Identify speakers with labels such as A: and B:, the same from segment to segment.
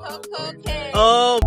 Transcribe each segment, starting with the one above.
A: CocoCay.
B: Oh.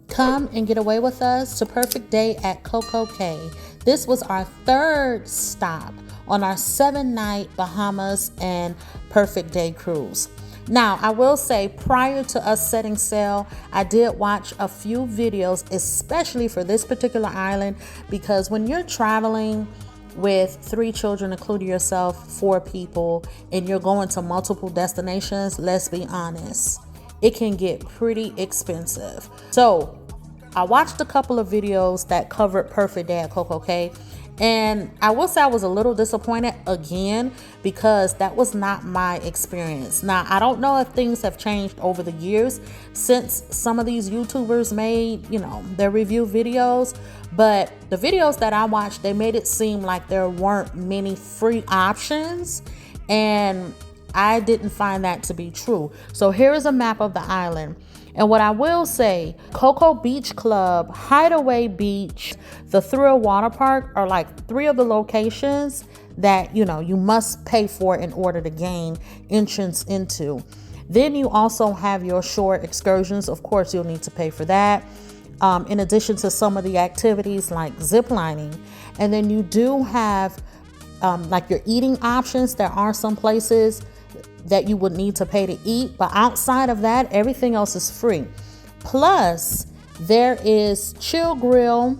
C: Come and get away with us to Perfect Day at CocoCay. This was our third stop on our 7-night Bahamas and Perfect Day cruise. Now, I will say, prior to us setting sail, I did watch a few videos, especially for this particular island, because when you're traveling with 3 children, including yourself, 4 people, and you're going to multiple destinations, let's be honest, it can get pretty expensive. So I watched a couple of videos that covered Perfect Day at CocoCay, and I will say I was a little disappointed again because that was not my experience. Now, I don't know if things have changed over the years since some of these YouTubers made, their review videos, but the videos that I watched, they made it seem like there weren't many free options, and I didn't find that to be true. So here is a map of the island. And what I will say, Cocoa Beach Club, Hideaway Beach, the Thrill Water Park are like 3 of the locations that, you must pay for in order to gain entrance into. Then you also have your shore excursions. Of course, you'll need to pay for that. In addition to some of the activities like ziplining. And then you do have like your eating options. There are some places that you would need to pay to eat, but outside of that, everything else is free. Plus, there is Chill Grill,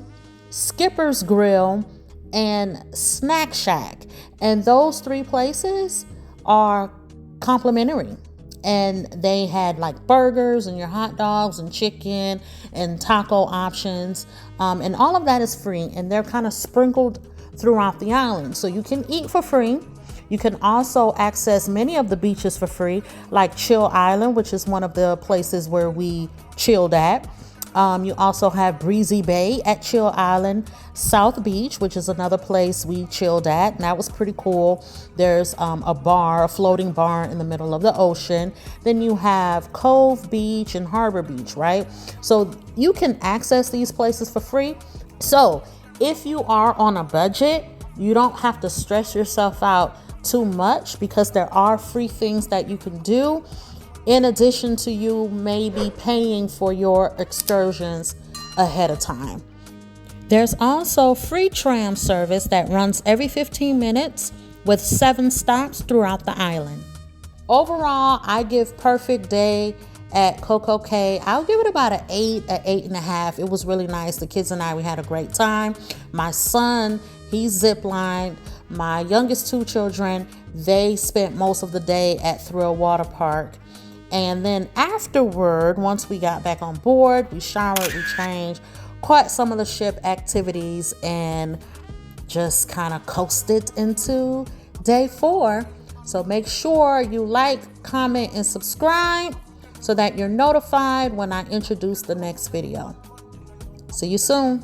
C: Skipper's Grill, and Snack Shack. And those 3 places are complimentary. And they had like burgers and your hot dogs and chicken and taco options. And all of that is free, and they're kind of sprinkled throughout the island. So you can eat for free. You can also access many of the beaches for free, like Chill Island, which is one of the places where we chilled at. You also have Breezy Bay at Chill Island, South Beach, which is another place we chilled at, and that was pretty cool. There's a floating bar in the middle of the ocean. Then you have Cove Beach and Harbor Beach, right? So you can access these places for free. So if you are on a budget, you don't have to stress yourself out too much because there are free things that you can do in addition to you maybe paying for your excursions ahead of time. There's also free tram service that runs every 15 minutes with 7 stops throughout the island. Overall, I give Perfect Day at CocoCay, I'll give it about an 8, an 8.5. It was really nice. The kids and I, we had a great time. My son, he ziplined. My youngest 2 children, they spent most of the day at Thrill Water Park. And then afterward, once we got back on board, we showered, we changed, caught some of the ship activities, and just kind of coasted into day 4. So make sure you like, comment, and subscribe so that you're notified when I introduce the next video. See you soon.